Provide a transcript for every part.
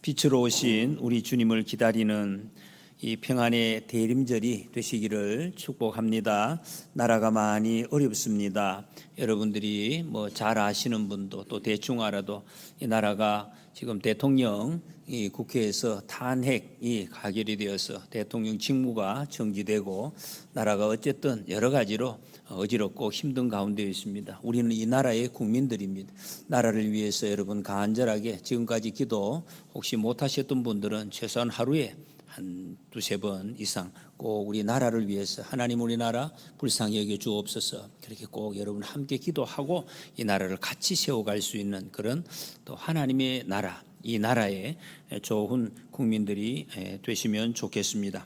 빛으로 오신 우리 주님을 기다리는 이 평안의 대림절이 되시기를 축복합니다. 나라가 많이 어렵습니다. 여러분들이 잘 아시는 분도 또 대충 알아도 이 나라가 지금 대통령 이 국회에서 탄핵이 가결이 되어서 대통령 직무가 정지되고 나라가 어쨌든 여러 가지로 어지럽고 힘든 가운데 있습니다. 우리는 이 나라의 국민들입니다. 나라를 위해서 여러분 간절하게 지금까지 기도 혹시 못하셨던 분들은 최소한 하루에 한 두세 번 이상 꼭 우리 나라를 위해서 하나님 우리나라 불쌍히 여겨 주옵소서 그렇게 꼭 여러분 함께 기도하고 이 나라를 같이 세워갈 수 있는 그런 또 하나님의 나라 이 나라의 좋은 국민들이 되시면 좋겠습니다.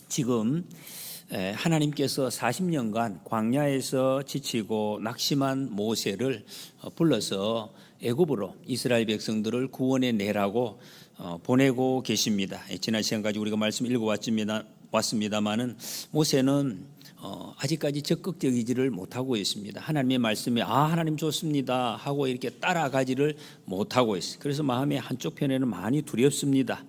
지금 하나님께서 40년간 광야에서 지치고 낙심한 모세를 불러서 애굽으로 이스라엘 백성들을 구원해 내라고 보내고 계십니다. 지난 시간까지 우리가 말씀 읽어왔습니다만은 모세는 아직까지 적극적이지를 못하고 있습니다. 하나님의 말씀에 하나님 좋습니다 하고 이렇게 따라가지를 못하고 있어요. 그래서 마음의 한쪽 편에는 많이 두렵습니다.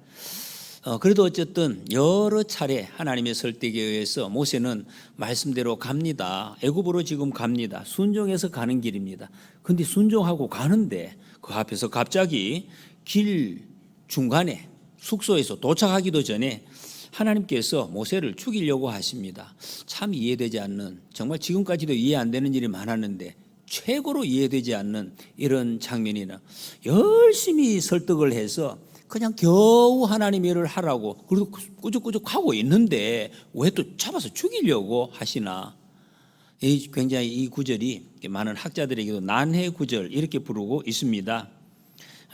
그래도 어쨌든 여러 차례 하나님의 설득에 의해서 모세는 말씀대로 갑니다. 애굽으로 지금 갑니다. 순종해서 가는 길입니다. 근데 순종하고 가는데 그 앞에서 갑자기 길 중간에 숙소에서 도착하기도 전에 하나님께서 모세를 죽이려고 하십니다. 참 이해되지 않는, 정말 지금까지도 이해 안 되는 일이 많았는데 최고로 이해되지 않는 이런 장면이나 열심히 설득을 해서 그냥 겨우 하나님 일을 하라고 그리고 꾸죽꾸죽 하고 있는데 왜 또 잡아서 죽이려고 하시나. 굉장히 이 구절이 많은 학자들에게도 난해 구절 이렇게 부르고 있습니다.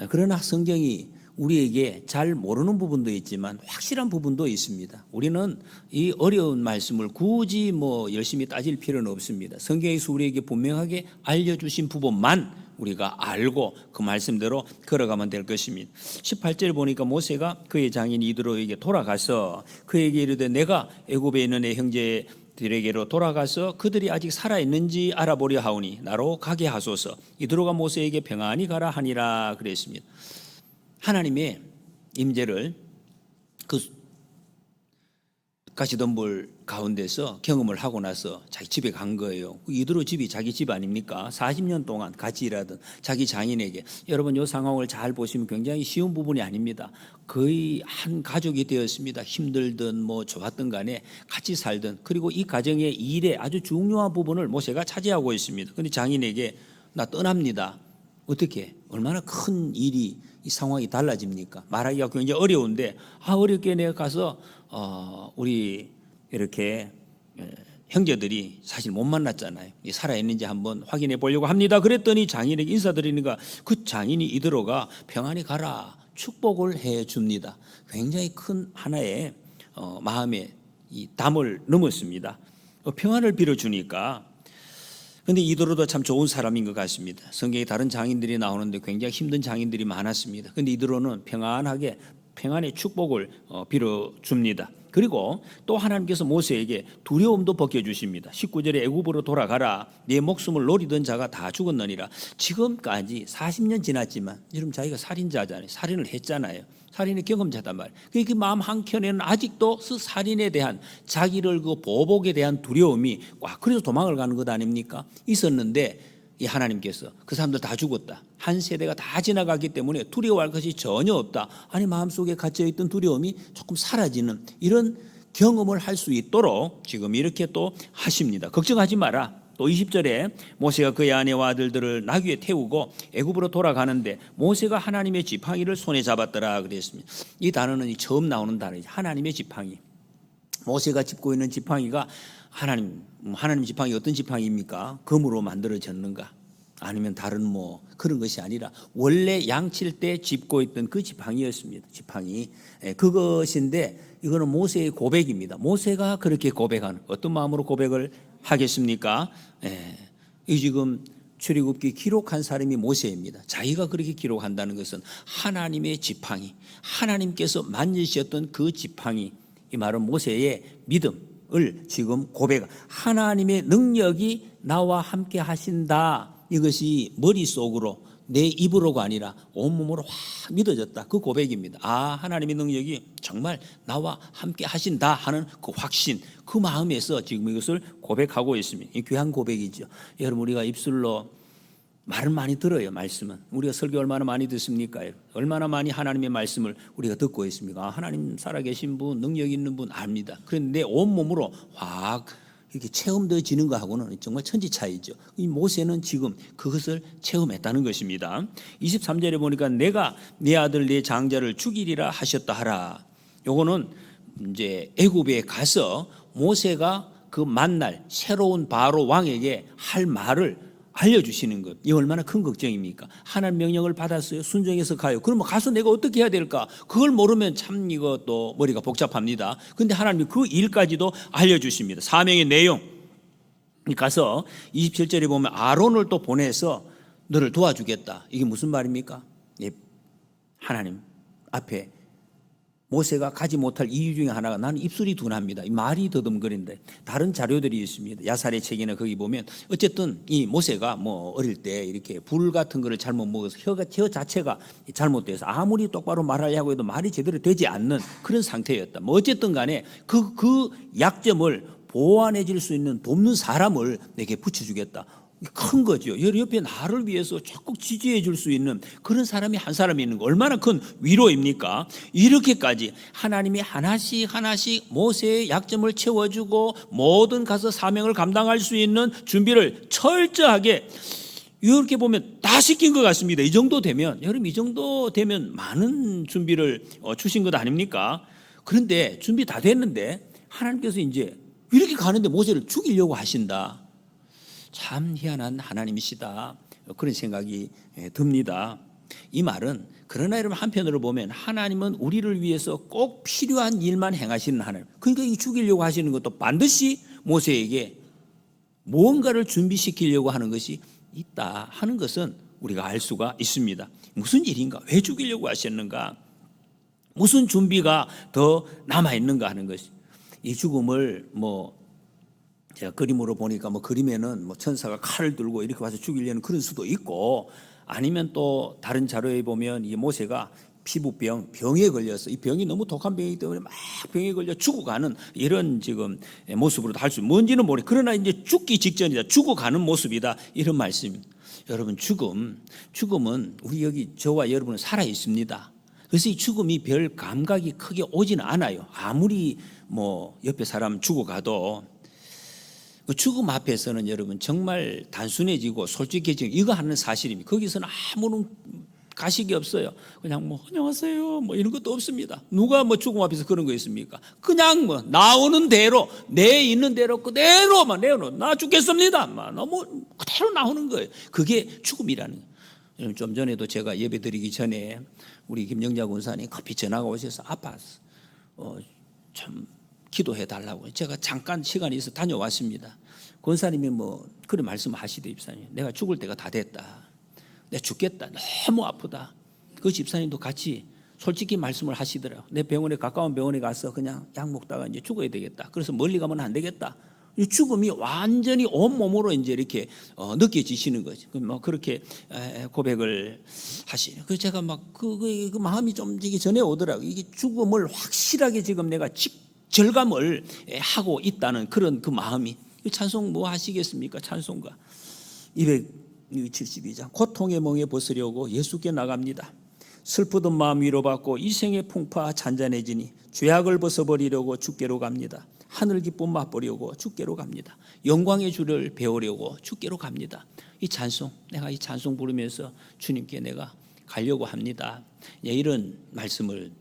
그러나 성경이 우리에게 잘 모르는 부분도 있지만 확실한 부분도 있습니다. 우리는 이 어려운 말씀을 굳이 열심히 따질 필요는 없습니다. 성경에서 우리에게 분명하게 알려주신 부분만 우리가 알고 그 말씀대로 걸어가면 될 것입니다. 18절 보니까 모세가 그의 장인 이드로에게 돌아가서 그에게 이르되 내가 애굽에 있는 내 형제들에게로 돌아가서 그들이 아직 살아있는지 알아보려 하오니 나로 가게 하소서. 이드로가 모세에게 평안히 가라 하니라 그랬습니다. 하나님의 임재를 그 가시덤불 가운데서 경험을 하고 나서 자기 집에 간 거예요. 이드로 집이 자기 집 아닙니까? 40년 동안 같이 일하던 자기 장인에게. 여러분 이 상황을 잘 보시면 굉장히 쉬운 부분이 아닙니다. 거의 한 가족이 되었습니다. 힘들든 좋았든 간에 같이 살든. 그리고 이 가정의 일에 아주 중요한 부분을 모세가 차지하고 있습니다. 그런데 장인에게 나 떠납니다. 어떻게? 얼마나 큰 일이 이 상황이 달라집니까? 말하기가 굉장히 어려운데 어렵게 내가 가서 우리 이렇게 형제들이 사실 못 만났잖아요. 살아있는지 한번 확인해 보려고 합니다. 그랬더니 장인에게 인사드리니까 그 장인이 이드로가 평안히 가라 축복을 해 줍니다. 굉장히 큰 하나의 마음의 이 담을 넘었습니다. 평안을 빌어주니까. 그런데 이드로도 참 좋은 사람인 것 같습니다. 성경에 다른 장인들이 나오는데 굉장히 힘든 장인들이 많았습니다. 그런데 이드로는 평안의 축복을 빌어줍니다. 그리고 또 하나님께서 모세에게 두려움도 벗겨주십니다. 19절에 애굽으로 돌아가라. 네 목숨을 노리던 자가 다 죽었느니라. 지금까지 40년 지났지만 여러분 자기가 살인자잖아요. 살인을 했잖아요. 살인의 경험자단 말이에요. 그 마음 한켠에는 아직도 그 살인에 대한 자기를 그 보복에 대한 두려움이 그래서 도망을 가는 것 아닙니까? 있었는데 이 하나님께서 그 사람들 다 죽었다. 한 세대가 다 지나가기 때문에 두려워할 것이 전혀 없다. 마음속에 갇혀있던 두려움이 조금 사라지는 이런 경험을 할 수 있도록 지금 이렇게 또 하십니다. 걱정하지 마라. 또 20절에 모세가 그의 아내와 아들들을 나귀에 태우고 애굽으로 돌아가는데 모세가 하나님의 지팡이를 손에 잡았더라 그랬습니다. 이 단어는 처음 나오는 단어이죠. 하나님의 지팡이. 모세가 짚고 있는 지팡이가 하나님 지팡이 어떤 지팡이입니까? 금으로 만들어졌는가? 아니면 다른 그런 것이 아니라 원래 양칠 때 짚고 있던 그 지팡이였습니다. 지팡이. 그것인데 이거는 모세의 고백입니다. 모세가 그렇게 고백하는 어떤 마음으로 고백을 하겠습니까? 이 지금 출애굽기 기록한 사람이 모세입니다. 자기가 그렇게 기록한다는 것은 하나님의 지팡이, 하나님께서 만지셨던 그 지팡이, 이 말은 모세의 믿음을 지금 하나님의 능력이 나와 함께 하신다. 이것이 머릿속으로 내 입으로가 아니라 온몸으로 확 믿어졌다. 그 고백입니다. 아, 하나님의 능력이 정말 나와 함께 하신다 하는 그 확신, 그 마음에서 지금 이것을 고백하고 있습니다. 이 귀한 고백이죠. 여러분, 우리가 입술로 말을 많이 들어요. 말씀은 우리가 설교 얼마나 많이 듣습니까? 얼마나 많이 하나님의 말씀을 우리가 듣고 있습니까? 아, 하나님 살아계신 분, 능력 있는 분 압니다. 그런데 내 온몸으로 확 이렇게 체험되어지는 거하고는 정말 천지 차이죠. 이 모세는 지금 그것을 체험했다는 것입니다. 23절에 보니까 내가 네 아들 네 장자를 죽이리라 하셨다 하라. 요거는 이제 애굽에 가서 모세가 그 만날 새로운 바로 왕에게 할 말을 알려주시는 것. 이 얼마나 큰 걱정입니까? 하나님 명령을 받았어요. 순종해서 가요. 그러면 가서 내가 어떻게 해야 될까? 그걸 모르면 참 이것도 머리가 복잡합니다. 그런데 하나님이 그 일까지도 알려주십니다. 사명의 내용. 가서 27절에 보면 아론을 또 보내서 너를 도와주겠다. 이게 무슨 말입니까? 예, 하나님 앞에 모세가 가지 못할 이유 중에 하나가 나는 입술이 둔합니다. 이 말이 더듬거린데 다른 자료들이 있습니다. 야살의 책이나 거기 보면 어쨌든 이 모세가 뭐 어릴 때 이렇게 불 같은 거를 잘못 먹어서 혀 자체가 잘못돼서 아무리 똑바로 말하려고 해도 말이 제대로 되지 않는 그런 상태였다. 뭐 어쨌든 간에 그 약점을 보완해 줄 수 있는 돕는 사람을 내게 붙여주겠다. 큰 거죠. 옆에 나를 위해서 적극 지지해 줄 수 있는 그런 사람이 한 사람이 있는 거 얼마나 큰 위로입니까? 이렇게까지 하나님이 하나씩 모세의 약점을 채워주고 모든 가서 사명을 감당할 수 있는 준비를 철저하게 이렇게 보면 다 시킨 것 같습니다. 이 정도 되면 여러분 이 정도 되면 많은 준비를 주신 것 아닙니까? 그런데 준비 다 됐는데 하나님께서 이제 이렇게 가는데 모세를 죽이려고 하신다. 참 희한한 하나님이시다. 그런 생각이 듭니다. 이 말은 그러나 여러분 한편으로 보면 하나님은 우리를 위해서 꼭 필요한 일만 행하시는 하나님. 그러니까 이 죽이려고 하시는 것도 반드시 모세에게 무언가를 준비시키려고 하는 것이 있다 하는 것은 우리가 알 수가 있습니다. 무슨 일인가? 왜 죽이려고 하셨는가? 무슨 준비가 더 남아있는가 하는 것이. 이 죽음을 제가 그림으로 보니까 그림에는 천사가 칼을 들고 이렇게 와서 죽이려는 그런 수도 있고 아니면 또 다른 자료에 보면 이 모세가 병에 걸려서 이 병이 너무 독한 병이기 때문에 막 병에 걸려 죽어가는 이런 지금 모습으로도 할 수 뭔지는 모르겠어요. 그러나 이제 죽기 직전이다. 죽어가는 모습이다. 이런 말씀입니다. 여러분 죽음은 우리 여기 저와 여러분은 살아 있습니다. 그래서 이 죽음이 별 감각이 크게 오지는 않아요. 아무리 옆에 사람 죽어가도 그 죽음 앞에서는 여러분 정말 단순해지고 솔직해지고 이거 하는 사실입니다. 거기서는 아무런 가식이 없어요. 그냥 안녕하세요 이런 것도 없습니다. 누가 죽음 앞에서 그런 거 있습니까? 그냥 나오는 대로 내 있는 대로 그대로 내어놓 나 죽겠습니다. 너무 그대로 나오는 거예요. 그게 죽음이라는 거예요. 좀 전에도 제가 예배 드리기 전에 우리 김영자 군사님 급히 전화가 오셔서 아파서 참 기도해 달라고 제가 잠깐 시간이 있어 다녀왔습니다. 권사님이 그런 말씀하시대. 집사님 내가 죽을 때가 다 됐다. 내가 죽겠다. 너무 아프다. 그 집사님도 같이 솔직히 말씀을 하시더라고요. 내 병원에 가까운 병원에 가서 그냥 약 먹다가 이제 죽어야 되겠다. 그래서 멀리 가면 안 되겠다. 이 죽음이 완전히 온몸으로 이제 이렇게 느껴지시는 거죠. 그렇게 고백을 하시네요. 그래서 제가 그 마음이 좀 전에 오더라고요. 이게 죽음을 확실하게 지금 내가 절감을 하고 있다는 그런 그 마음이. 찬송 하시겠습니까? 찬송가 272장 고통의 멍에 벗으려고 예수께 나갑니다. 슬프던 마음 위로받고 이생의 풍파 잔잔해지니 죄악을 벗어버리려고 주께로 갑니다. 하늘 기쁨 맛보려고 주께로 갑니다. 영광의 주를 배우려고 주께로 갑니다. 내가 이 찬송 부르면서 주님께 내가 가려고 합니다. 이런 말씀을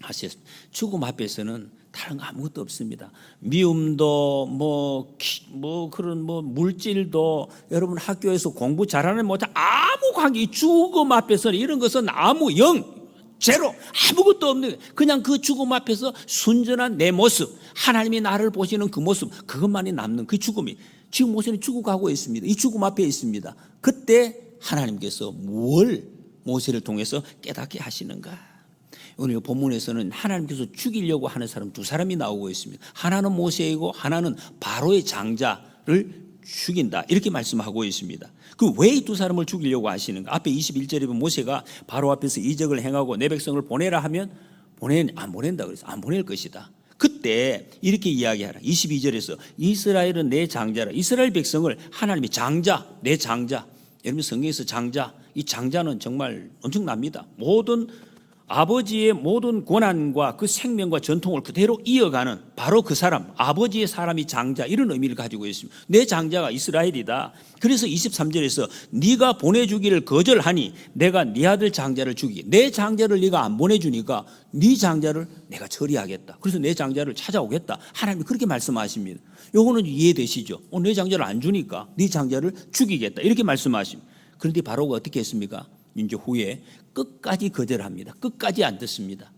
하셨습니다. 죽음 앞에서는 다른 거 아무것도 없습니다. 미움도 그런 물질도 여러분 학교에서 공부 잘하는 아무 관계 죽음 앞에서는 이런 것은 아무 제로 아무것도 없는 그냥 그 죽음 앞에서 순전한 내 모습 하나님이 나를 보시는 그 모습 그것만이 남는 그 죽음이 지금 모세는 죽어가고 있습니다. 이 죽음 앞에 있습니다. 그때 하나님께서 뭘 모세를 통해서 깨닫게 하시는가? 오늘 본문에서는 하나님께서 죽이려고 하는 사람 두 사람이 나오고 있습니다. 하나는 모세이고 하나는 바로의 장자를 죽인다 이렇게 말씀하고 있습니다. 그 왜 이 두 사람을 죽이려고 하시는가? 앞에 21절에 보면 모세가 바로 앞에서 이적을 행하고 내 백성을 보내라 하면 안 보낸다 그래서 안 보낼 것이다. 그때 이렇게 이야기하라. 22절에서 이스라엘은 내 장자라. 이스라엘 백성을 하나님이 장자, 내 장자. 여러분 성경에서 장자, 이 장자는 정말 엄청납니다. 모든 아버지의 모든 권한과 그 생명과 전통을 그대로 이어가는 바로 그 사람, 아버지의 사람이 장자, 이런 의미를 가지고 있습니다. 내 장자가 이스라엘이다. 그래서 23절에서 네가 보내주기를 거절하니 내가 네 아들 장자를 죽이게. 내 장자를 네가 안 보내주니까 네 장자를 내가 처리하겠다. 그래서 내 장자를 찾아오겠다. 하나님이 그렇게 말씀하십니다. 요거는 이해되시죠? 내 장자를 안 주니까 네 장자를 죽이겠다. 이렇게 말씀하십니다. 그런데 바로가 어떻게 했습니까? 이제 후에 끝까지 거절합니다. 끝까지 안 듣습니다.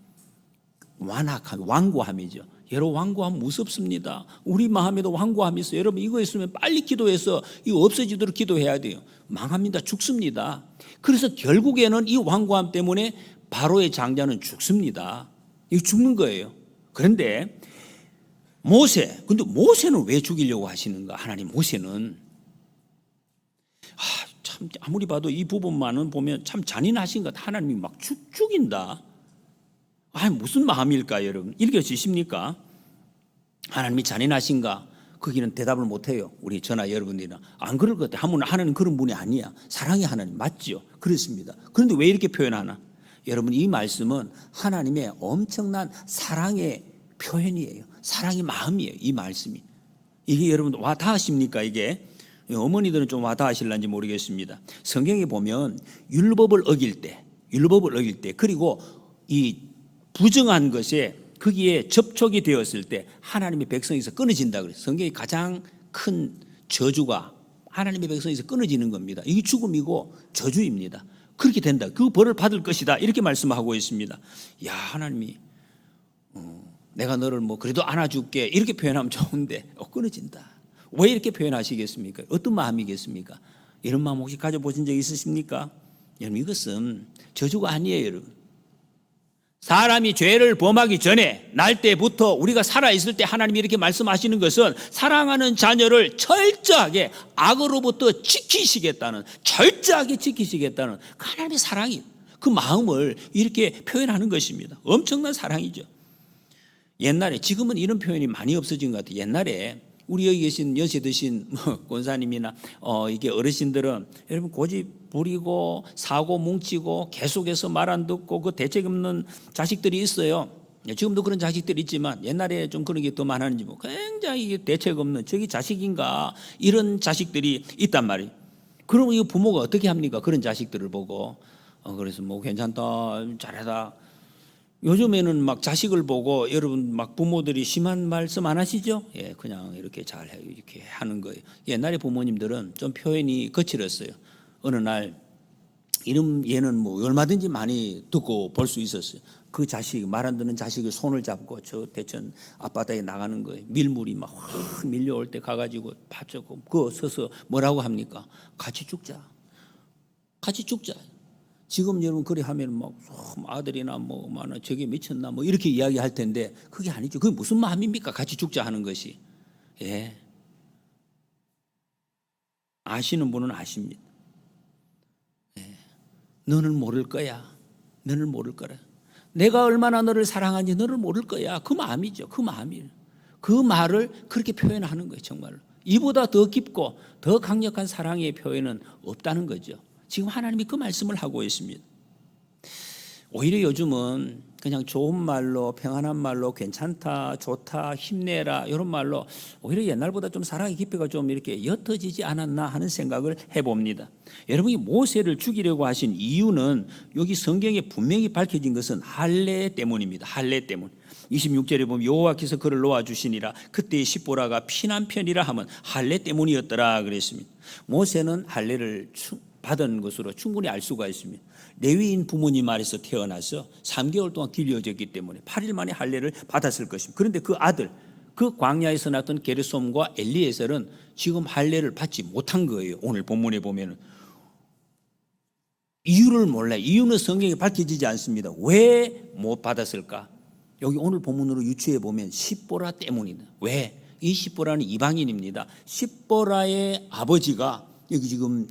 완고함이죠. 여러분 완고함 무섭습니다. 우리 마음에도 완고함이 있어요. 여러분 이거 있으면 빨리 기도해서 이거 없어지도록 기도해야 돼요. 망합니다. 죽습니다. 그래서 결국에는 이 완고함 때문에 바로의 장자는 죽습니다. 이거 죽는 거예요. 그런데 근데 모세는 왜 죽이려고 하시는가? 하나님 모세는 참 아무리 봐도 이 부분만은 보면 참 잔인하신 것. 하나님이 막 죽인다. 무슨 마음일까 여러분? 읽어지십니까? 하나님이 잔인하신가? 거기는 대답을 못해요. 우리 저나 여러분들이나 안 그럴 것 같아요. 하나님 그런 분이 아니야. 사랑의 하나님 맞죠? 그렇습니다. 그런데 왜 이렇게 표현하나? 여러분 이 말씀은 하나님의 엄청난 사랑의 표현이에요. 사랑의 마음이에요. 이 말씀이. 이게 여러분 와 닿으십니까 이게? 어머니들은 좀 와닿으실런지 모르겠습니다. 성경에 보면 율법을 어길 때 그리고 이 부정한 것에 거기에 접촉이 되었을 때 하나님의 백성에서 끊어진다 그래요. 성경의 가장 큰 저주가 하나님의 백성에서 끊어지는 겁니다. 이게 죽음이고 저주입니다. 그렇게 된다. 그 벌을 받을 것이다. 이렇게 말씀하고 있습니다. 야 하나님이 내가 너를 그래도 안아줄게 이렇게 표현하면 좋은데 끊어진다. 왜 이렇게 표현하시겠습니까? 어떤 마음이겠습니까? 이런 마음 혹시 가져보신 적 있으십니까? 여러분 이것은 저주가 아니에요. 여러분 사람이 죄를 범하기 전에 날 때부터 우리가 살아있을 때 하나님이 이렇게 말씀하시는 것은 사랑하는 자녀를 철저하게 악으로부터 철저하게 지키시겠다는 그 하나님의 사랑이 그 마음을 이렇게 표현하는 것입니다. 엄청난 사랑이죠. 옛날에 지금은 이런 표현이 많이 없어진 것 같아요. 옛날에 우리 여기 계신 연세 드신 권사님이나 이게 어르신들은 여러분 고집 부리고 사고 뭉치고 계속해서 말 안 듣고 그 대책 없는 자식들이 있어요. 지금도 그런 자식들이 있지만 옛날에 좀 그런 게 더 많았는지 굉장히 대책 없는 저기 자식인가 이런 자식들이 있단 말이에요. 그러면 이 부모가 어떻게 합니까? 그런 자식들을 보고 그래서 괜찮다 잘하다. 요즘에는 막 자식을 보고 여러분 막 부모들이 심한 말씀 안 하시죠? 예, 그냥 이렇게 잘해 이렇게 하는 거예요. 옛날에 부모님들은 좀 표현이 거칠었어요. 어느 날 얘는 얼마든지 많이 듣고 볼 수 있었어요. 그 자식 말 안 듣는 자식의 손을 잡고 저 대천 앞바다에 나가는 거예요. 밀물이 막 확 밀려올 때 가가지고 받쳤고 그거 서서 뭐라고 합니까? 같이 죽자. 지금 여러분 그리 하면 아들이나 저게 미쳤나 이렇게 이야기할 텐데 그게 아니죠. 그게 무슨 마음입니까? 같이 죽자 하는 것이. 예. 아시는 분은 아십니다. 예. 너는 모를 거야. 너는 모를 거라. 내가 얼마나 너를 사랑하는지 너를 모를 거야. 그 마음이죠. 그 마음이에요. 그 말을 그렇게 표현하는 거예요. 정말로. 이보다 더 깊고 더 강력한 사랑의 표현은 없다는 거죠. 지금 하나님이 그 말씀을 하고 있습니다. 오히려 요즘은 그냥 좋은 말로 평안한 말로 괜찮다 좋다 힘내라 이런 말로 오히려 옛날보다 좀 사랑의 깊이가 좀 이렇게 옅어지지 않았나 하는 생각을 해봅니다. 여러분이 모세를 죽이려고 하신 이유는 여기 성경에 분명히 밝혀진 것은 할례 때문입니다. 할례 때문. 26절에 보면 여호와께서 그를 놓아주시니라 그때의 십보라가 피난 편이라 하면 할례 때문이었더라 그랬습니다. 모세는 할례를 받은 것으로 충분히 알 수가 있습니다. 레위인 부모님 아래서 태어나서 3개월 동안 길려졌기 때문에 8일 만에 할례를 받았을 것입니다. 그런데 그 아들, 그 광야에서 낳았던 게르솜과 엘리에셀은 지금 할례를 받지 못한 거예요. 오늘 본문에 보면은 이유를 몰라요. 이유는 성경에 밝혀지지 않습니다. 왜 못 받았을까? 여기 오늘 본문으로 유추해 보면 십보라 때문이다. 왜? 이 십보라는 이방인입니다. 십보라의 아버지가 여기 지금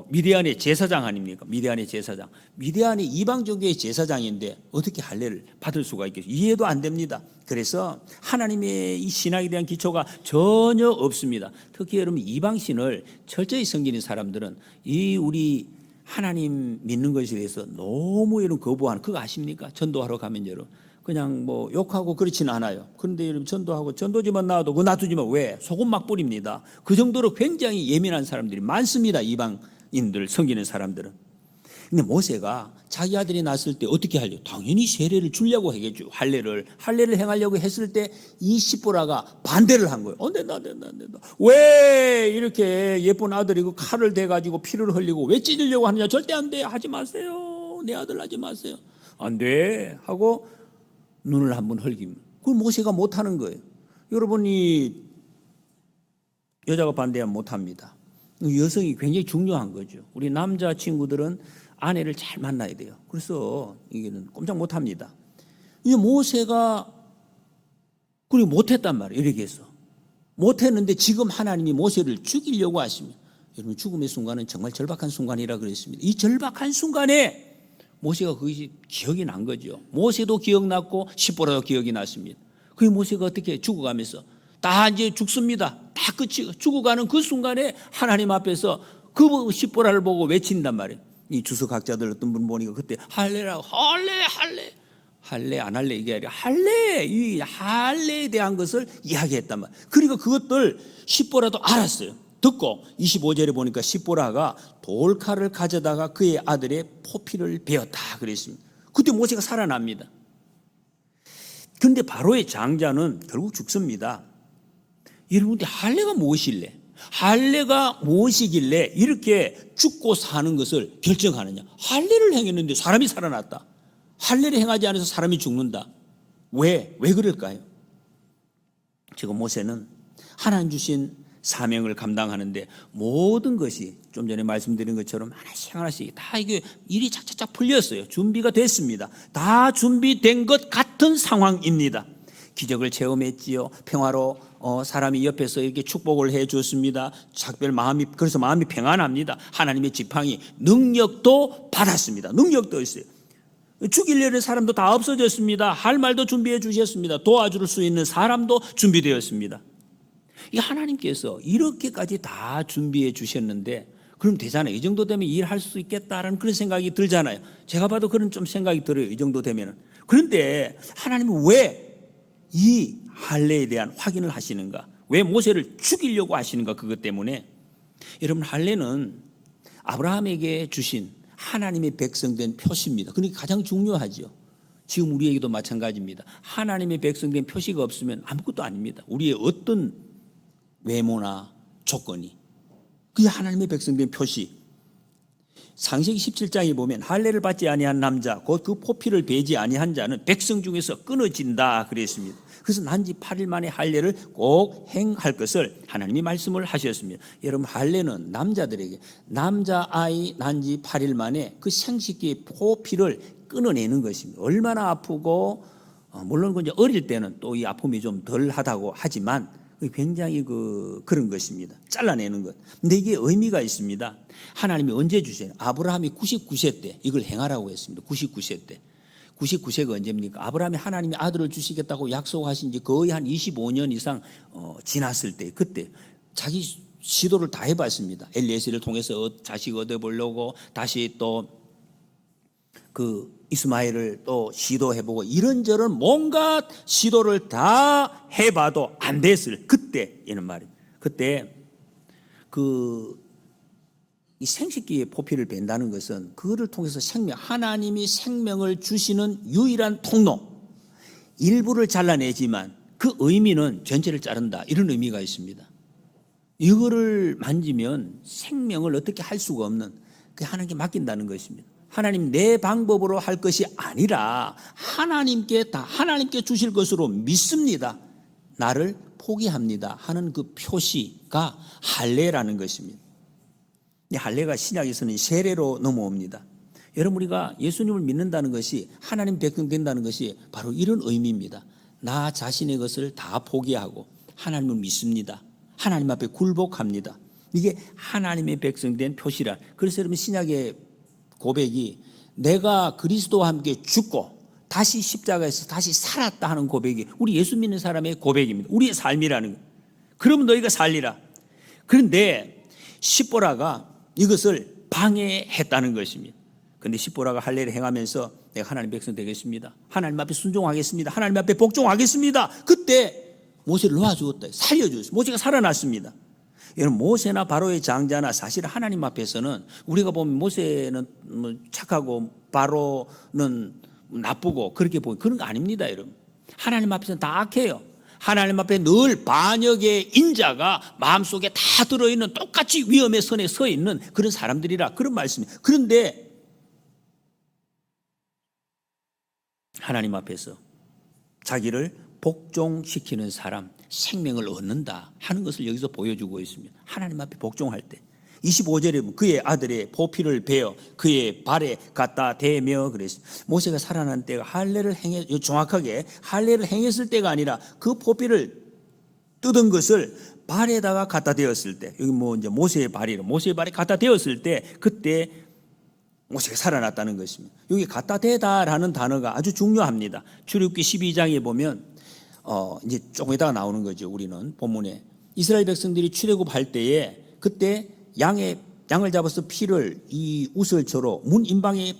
미디안의 제사장 아닙니까? 미디안의 제사장. 미디안이 이방 종교의 제사장인데 어떻게 할례를 받을 수가 있겠어요? 이해도 안 됩니다. 그래서 하나님의 이 신학에 대한 기초가 전혀 없습니다. 특히 여러분 이방신을 철저히 섬기는 사람들은 이 우리 하나님 믿는 것에 대해서 너무 여러분 거부하는 그거 아십니까? 전도하러 가면 여러분 그냥 뭐 욕하고 그렇지는 않아요. 그런데 여러분 전도하고 전도지만 나와도 그거 놔두지만 왜? 소금 막 뿌립니다. 그 정도로 굉장히 예민한 사람들이 많습니다. 이방인들 섬기는 사람들은. 근데 모세가 자기 아들이 낳았을 때 어떻게 하려고? 당연히 세례를 주려고 하겠죠. 할례를 행하려고 했을 때 이 십보라가 반대를 한 거예요. 안 된다. 왜 이렇게 예쁜 아들이 그 칼을 대가지고 피를 흘리고 왜 찢으려고 하느냐? 절대 안 돼. 하지 마세요. 내 아들 하지 마세요. 안 돼. 하고 눈을 한번 흘깁니다. 그걸 모세가 못하는 거예요. 여러분이 여자가 반대하면 못합니다. 여성이 굉장히 중요한 거죠. 우리 남자 친구들은 아내를 잘 만나야 돼요. 그래서 이게는 꼼짝 못합니다. 이 모세가 그리고 못했단 말이에요. 이렇게 해서 못했는데 지금 하나님이 모세를 죽이려고 하십니다. 여러분 죽음의 순간은 정말 절박한 순간이라 그랬습니다. 이 절박한 순간에 모세가 그것이 기억이 난 거죠. 모세도 기억났고 십보라도 기억이 났습니다. 그 모세가 어떻게 죽어가면서 다 이제 죽습니다. 다 끝이 죽어가는 그 순간에 하나님 앞에서 그 십보라를 보고 외친단 말이에요. 이 주석학자들 어떤 분 보니까 그때 할례라고 할례 안 할래 이게 아니라 할례 이 할례에 대한 것을 이야기했단 말이에요. 그리고 그것들 십보라도 알았어요. 듣고 25절에 보니까 십보라가 돌칼을 가져다가 그의 아들의 포피를 베었다 그랬습니다. 그때 모세가 살아납니다. 그런데 바로의 장자는 결국 죽습니다. 여러분들 할례가 무엇일래? 할례가 무엇이길래 이렇게 죽고 사는 것을 결정하느냐? 할례를 행했는데 사람이 살아났다. 할례를 행하지 않아서 사람이 죽는다. 왜 그럴까요? 지금 모세는 하나님 주신 사명을 감당하는데 모든 것이 좀 전에 말씀드린 것처럼 하나씩 다 이게 일이 착착착 풀렸어요. 준비가 됐습니다. 다 준비된 것 같은 상황입니다. 기적을 체험했지요. 평화로 사람이 옆에서 이렇게 축복을 해 줬습니다. 작별 그래서 마음이 평안합니다. 하나님의 지팡이 능력도 받았습니다. 능력도 있어요. 죽이려는 사람도 다 없어졌습니다. 할 말도 준비해 주셨습니다. 도와줄 수 있는 사람도 준비되었습니다. 이 하나님께서 이렇게까지 다 준비해 주셨는데 그럼 되잖아요. 이 정도 되면 일할 수 있겠다라는 그런 생각이 들잖아요. 제가 봐도 그런 좀 생각이 들어요. 이 정도 되면은. 그런데 하나님은 왜 이 할례에 대한 확인을 하시는가? 왜 모세를 죽이려고 하시는가? 그것 때문에 여러분 할례는 아브라함에게 주신 하나님의 백성된 표시입니다. 그러니까 가장 중요하죠. 지금 우리에게도 마찬가지입니다. 하나님의 백성된 표시가 없으면 아무것도 아닙니다. 우리의 어떤 외모나 조건이 그게 하나님의 백성된 표시. 창세기 17장에 보면 할례를 받지 아니한 남자 곧 그 포피를 베지 아니한 자는 백성 중에서 끊어진다 그랬습니다. 그래서 난지 8일 만에 할례를 꼭 행할 것을 하나님이 말씀을 하셨습니다. 여러분 할례는 남자들에게 남자아이 난지 8일 만에 그 생식기의 포피를 끊어내는 것입니다. 얼마나 아프고 물론 이제 어릴 때는 또 이 아픔이 좀 덜하다고 하지만 굉장히 그런 것입니다. 잘라내는 것. 근데 이게 의미가 있습니다. 하나님이 언제 주세요? 아브라함이 99세 때 이걸 행하라고 했습니다. 99세 때. 99세가 언제입니까? 아브라함이 하나님이 아들을 주시겠다고 약속하신 지 거의 한 25년 이상 지났을 때 그때 자기 시도를 다 해봤습니다. 엘리에셀을 통해서 자식 얻어보려고 다시 또 이스마엘을 또 시도해보고 이런저런 뭔가 시도를 다 해봐도 안 됐을 그때 이런 말이에요. 그때 이 생식기의 포피를 벤다는 것은 그거를 통해서 하나님이 생명을 주시는 유일한 통로. 일부를 잘라내지만 그 의미는 전체를 자른다. 이런 의미가 있습니다. 이거를 만지면 생명을 어떻게 할 수가 없는 그 하나님께 맡긴다는 것입니다. 하나님 내 방법으로 할 것이 아니라 하나님께 주실 것으로 믿습니다. 나를 포기합니다 하는 그 표시가 할례라는 것입니다. 할례가 신약에서는 세례로 넘어옵니다. 여러분 우리가 예수님을 믿는다는 것이 하나님 백성 된다는 것이 바로 이런 의미입니다. 나 자신의 것을 다 포기하고 하나님을 믿습니다. 하나님 앞에 굴복합니다. 이게 하나님의 백성된 표시라. 그래서 여러분 신약의 고백이 내가 그리스도와 함께 죽고 다시 십자가에서 다시 살았다 하는 고백이 우리 예수 믿는 사람의 고백입니다. 우리의 삶이라는 거예요. 그러면 너희가 살리라. 그런데 십보라가 이것을 방해했다는 것입니다. 그런데 십보라가 할례를 행하면서 내가 하나님 백성 되겠습니다. 하나님 앞에 순종하겠습니다. 하나님 앞에 복종하겠습니다. 그때 모세를 놓아주었다. 살려주었어요. 모세가 살아났습니다. 여러분 모세나 바로의 장자나 사실 하나님 앞에서는 우리가 보면 모세는 착하고 바로는 나쁘고 그렇게 보면 그런 거 아닙니다. 여러분 하나님 앞에서는 다 악해요. 하나님 앞에 늘 반역의 인자가 마음속에 다 들어있는 똑같이 위험의 선에 서 있는 그런 사람들이라 그런 말씀이에요. 그런데 하나님 앞에서 자기를 복종시키는 사람, 생명을 얻는다 하는 것을 여기서 보여주고 있습니다. 하나님 앞에 복종할 때 25절에 보면 그의 아들의 보피를 베어 그의 발에 갖다 대며 그랬어요. 모세가 살아난 때가 할례를 정확하게 할례를 행했을 때가 아니라 그 보피를 뜯은 것을 발에다가 갖다 대었을 때, 여기 이제 모세의 발에 갖다 대었을 때 그때 모세가 살아났다는 것입니다. 여기 갖다 대다라는 단어가 아주 중요합니다. 출애굽기 12장에 보면 이제 조금 이따가 나오는 거죠. 우리는 본문에 이스라엘 백성들이 출애굽할 때에 그때 양을 잡아서 피를 이 우슬초로 문 임방에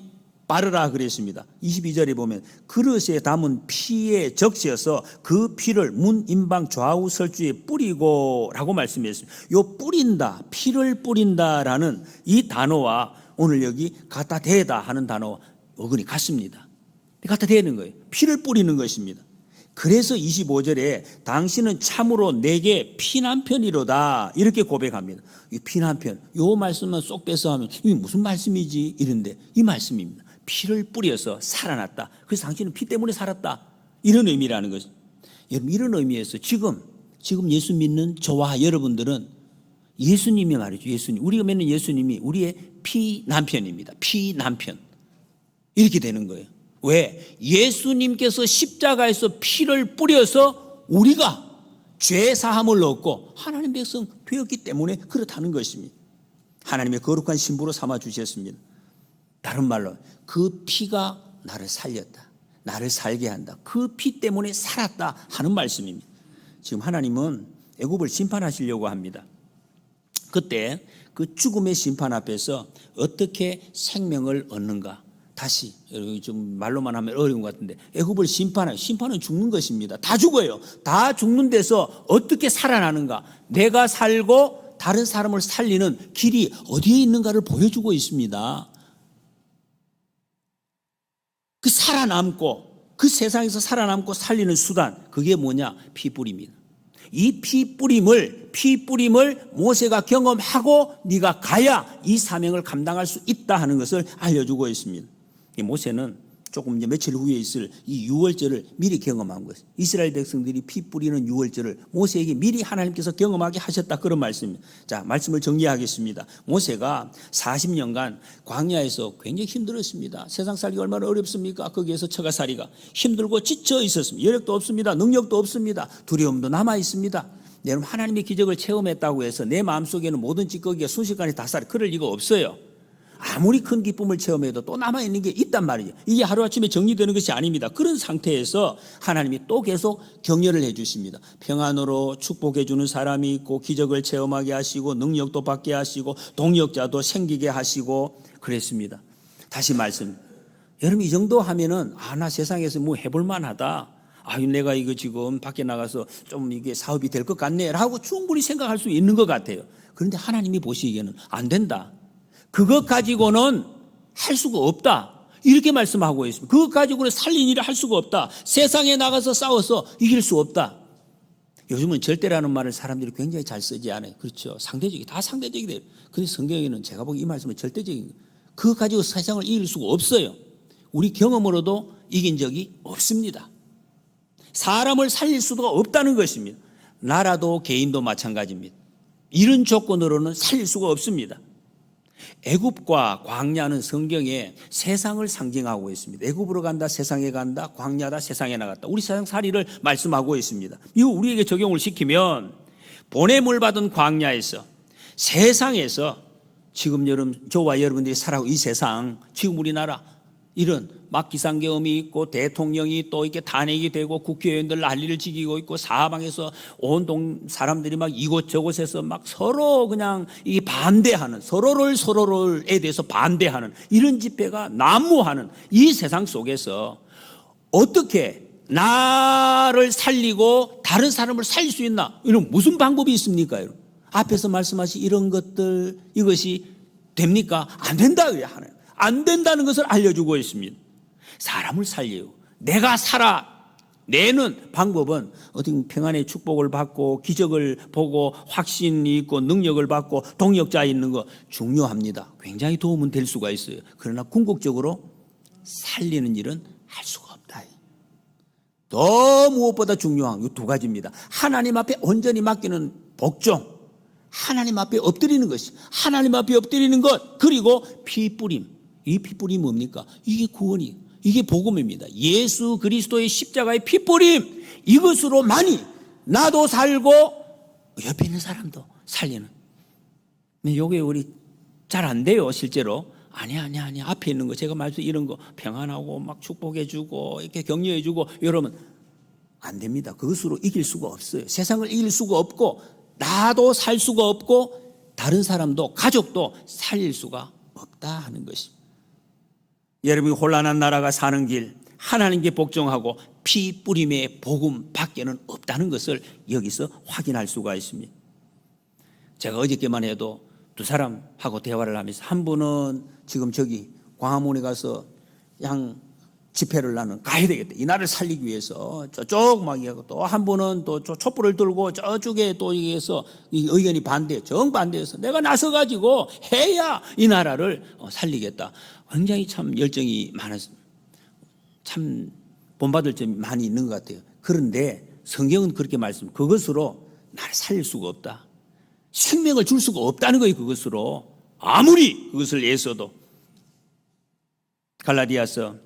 바르라 그랬습니다. 22절에 보면 그릇에 담은 피에 적셔서 그 피를 문 임방 좌우 설주에 뿌리고 라고 말씀했습니다. 요 뿌린다, 피를 뿌린다라는 이 단어와 오늘 여기 갖다 대다 하는 단어와 어근이 같습니다. 갖다 대는 거예요. 피를 뿌리는 것입니다. 그래서 25절에 당신은 참으로 내게 피난편이로다 이렇게 고백합니다. 이 피난편, 요 말씀만 쏙 빼서 하면 이게 무슨 말씀이지 이런데 이 말씀입니다. 피를 뿌려서 살아났다. 그래서 당신은 피 때문에 살았다. 이런 의미라는 것입니다. 여러분 이런 의미에서 지금 예수 믿는 저와 여러분들은 예수님이 말이죠. 예수님. 우리가 믿는 예수님이 우리의 피난편입니다. 피난편. 이렇게 되는 거예요. 왜? 예수님께서 십자가에서 피를 뿌려서 우리가 죄 사함을 얻고 하나님 백성 되었기 때문에 그렇다는 것입니다. 하나님의 거룩한 신부로 삼아 주셨습니다. 다른 말로 그 피가 나를 살렸다. 나를 살게 한다. 그 피 때문에 살았다 하는 말씀입니다. 지금 하나님은 애굽을 심판하시려고 합니다. 그때 그 죽음의 심판 앞에서 어떻게 생명을 얻는가? 다시 좀 말로만 하면 어려운 것 같은데 애굽을 심판은 죽는 것입니다. 다 죽어요. 다 죽는 데서 어떻게 살아나는가? 내가 살고 다른 사람을 살리는 길이 어디에 있는가를 보여주고 있습니다. 그 세상에서 살아남고 살리는 수단, 그게 뭐냐? 피 뿌립니다. 이 피 뿌림을 모세가 경험하고 네가 가야 이 사명을 감당할 수 있다 하는 것을 알려주고 있습니다. 모세는 조금 이제 며칠 후에 있을 이 유월절을 미리 경험한 것입니다. 이스라엘 백성들이 피 뿌리는 유월절을 모세에게 미리 하나님께서 경험하게 하셨다 그런 말씀입니다. 자, 말씀을 정리하겠습니다. 모세가 40년간 광야에서 굉장히 힘들었습니다. 세상 살기가 얼마나 어렵습니까? 거기에서 처가살이가 힘들고 지쳐 있었습니다. 여력도 없습니다. 능력도 없습니다. 두려움도 남아 있습니다. 여러분 하나님의 기적을 체험했다고 해서 내 마음속에는 모든 찌꺼기가 순식간에 다 살아. 그럴 리가 없어요. 아무리 큰 기쁨을 체험해도 또 남아있는 게 있단 말이죠. 이게 하루아침에 정리되는 것이 아닙니다. 그런 상태에서 하나님이 또 계속 격려를 해 주십니다. 평안으로 축복해 주는 사람이 있고 기적을 체험하게 하시고 능력도 받게 하시고 동력자도 생기게 하시고 그랬습니다. 다시 말씀. 여러분 이 정도 하면은 나 세상에서 뭐 해볼 만하다. 내가 이거 지금 밖에 나가서 좀 이게 사업이 될 것 같네 라고 충분히 생각할 수 있는 것 같아요. 그런데 하나님이 보시기에는 안 된다. 그것 가지고는 할 수가 없다. 이렇게 말씀하고 있습니다. 그것 가지고는 살린 일을 할 수가 없다. 세상에 나가서 싸워서 이길 수 없다. 요즘은 절대라는 말을 사람들이 굉장히 잘 쓰지 않아요. 그렇죠. 다 상대적이 돼요. 근데 성경에는 제가 보기 이 말씀은 절대적인 거예요. 그것 가지고 세상을 이길 수가 없어요. 우리 경험으로도 이긴 적이 없습니다. 사람을 살릴 수가 없다는 것입니다. 나라도 개인도 마찬가지입니다. 이런 조건으로는 살릴 수가 없습니다. 애굽과 광야는 성경에 세상을 상징하고 있습니다. 애굽으로 간다, 세상에 간다, 광야다, 세상에 나갔다. 우리 세상 살이를 말씀하고 있습니다. 이거 우리에게 적용을 시키면 보냄을 받은 광야에서, 세상에서 지금 저와 여러분들이 살아가고 이 세상, 지금 우리나라 이런 막 기상계엄이 있고 대통령이 또 이렇게 탄핵이 되고 국회의원들 난리를 지기고 있고 사방에서 온 사람들이 막 이곳저곳에서 막 서로 그냥 이 반대하는, 서로를에 대해서 반대하는 이런 집회가 난무하는 이 세상 속에서 어떻게 나를 살리고 다른 사람을 살릴 수 있나? 이런 무슨 방법이 있습니까? 여러분? 앞에서 말씀하신 이런 것들, 이것이 됩니까? 안 된다. 안 된다는 것을 알려주고 있습니다. 사람을 살려요. 내가 살아내는 방법은 어떤 평안의 축복을 받고 기적을 보고 확신이 있고 능력을 받고 동력자 있는 거 중요합니다. 굉장히 도움은 될 수가 있어요. 그러나 궁극적으로 살리는 일은 할 수가 없다. 더 무엇보다 중요한 이 두 가지입니다. 하나님 앞에 온전히 맡기는 복종, 하나님 앞에 엎드리는 것이, 하나님 앞에 엎드리는 것, 그리고 피 뿌림. 이 피 뿌림 뭡니까? 이게 구원이, 이게 복음입니다. 예수 그리스도의 십자가의 피 뿌림, 이것으로만이 나도 살고 옆에 있는 사람도 살리는. 이게 우리 잘 안 돼요, 실제로. 아니 앞에 있는 거 제가 말씀 이런 거 평안하고 막 축복해주고 이렇게 격려해주고 이러면 안 됩니다. 그것으로 이길 수가 없어요. 세상을 이길 수가 없고 나도 살 수가 없고 다른 사람도 가족도 살릴 수가 없다 하는 것입니다. 여러분이 혼란한 나라가 사는 길, 하나님께 복종하고 피 뿌림의 복음 밖에는 없다는 것을 여기서 확인할 수가 있습니다. 제가 어저께만 해도 두 사람하고 대화를 하면서 한 분은 지금 저기 광화문에 가서 집회를 나는 가야 되겠다. 이 나라를 살리기 위해서 저쪽 막 이하고 또 한 분은 또 촛불을 들고 저쪽에 또 여기에서 의견이 정반대해서 내가 나서가지고 해야 이 나라를 살리겠다. 굉장히 참 열정이 많아서 참 본받을 점이 많이 있는 것 같아요. 그런데 성경은 그렇게 그것으로 나를 살릴 수가 없다. 생명을 줄 수가 없다는 거예요. 그것으로 아무리 그것을 애써도. 갈라디아서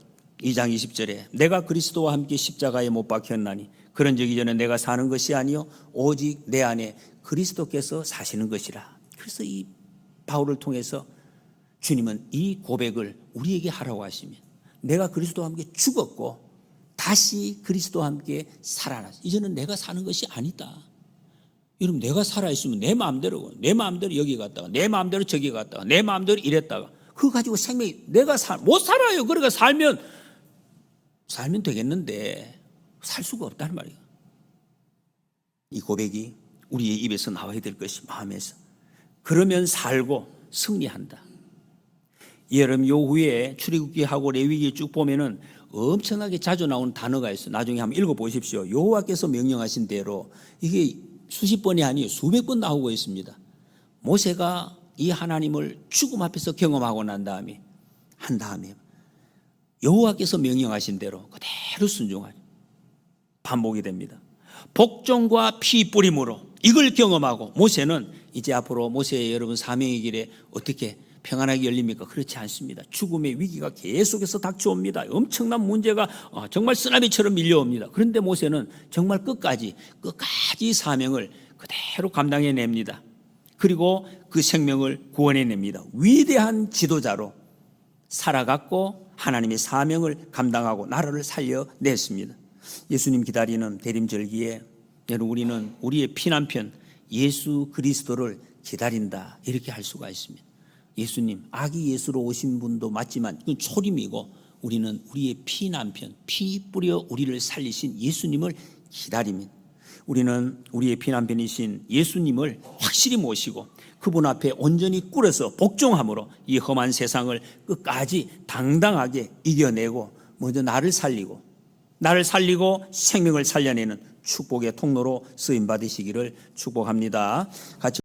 2장 20절에 내가 그리스도와 함께 십자가에 못 박혔나니 그런저기 전에 내가 사는 것이 아니요 오직 내 안에 그리스도께서 사시는 것이라. 그래서 이 바울을 통해서 주님은 이 고백을 우리에게 하라고 하시면 내가 그리스도와 함께 죽었고 다시 그리스도와 함께 살아났어. 이제는 내가 사는 것이 아니다. 여러분, 내가 살아있으면 내 마음대로 여기 갔다가 내 마음대로 저기 갔다가 내 마음대로 이랬다가 그거 가지고 생명이 내가 못 살아요. 그러니까 살면 되겠는데 살 수가 없다는 말이에요. 이 고백이 우리의 입에서 나와야 될 것이 마음에서. 그러면 살고 승리한다. 여러분, 요 후에 출애굽기하고 레위기 쭉 보면은 엄청나게 자주 나오는 단어가 있어요. 나중에 한번 읽어보십시오. 여호와께서 명령하신 대로 이게 수십 번이 아니에요. 수백 번 나오고 있습니다. 모세가 이 하나님을 죽음 앞에서 경험하고 난 다음에 여호와께서 명령하신 대로 그대로 순종하죠. 반복이 됩니다. 복종과 피 뿌림으로 이걸 경험하고 모세는 이제 앞으로 모세의 여러분 사명의 길에 어떻게 평안하게 열립니까? 그렇지 않습니다. 죽음의 위기가 계속해서 닥쳐옵니다. 엄청난 문제가 정말 쓰나미처럼 밀려옵니다. 그런데 모세는 정말 끝까지 사명을 그대로 감당해냅니다. 그리고 그 생명을 구원해냅니다. 위대한 지도자로 살아갔고 하나님의 사명을 감당하고 나라를 살려냈습니다. 예수님 기다리는 대림절기에 여러분, 우리는 우리의 피난편 예수 그리스도를 기다린다, 이렇게 할 수가 있습니다. 예수님, 아기 예수로 오신 분도 맞지만 그건 초림이고 우리는 우리의 피난편, 피 뿌려 우리를 살리신 예수님을 기다립니다. 우리는 우리의 피난편이신 예수님을 확실히 모시고 그분 앞에 온전히 꿇어서 복종함으로 이 험한 세상을 끝까지 당당하게 이겨내고 먼저 나를 살리고 생명을 살려내는 축복의 통로로 쓰임 받으시기를 축복합니다. 같이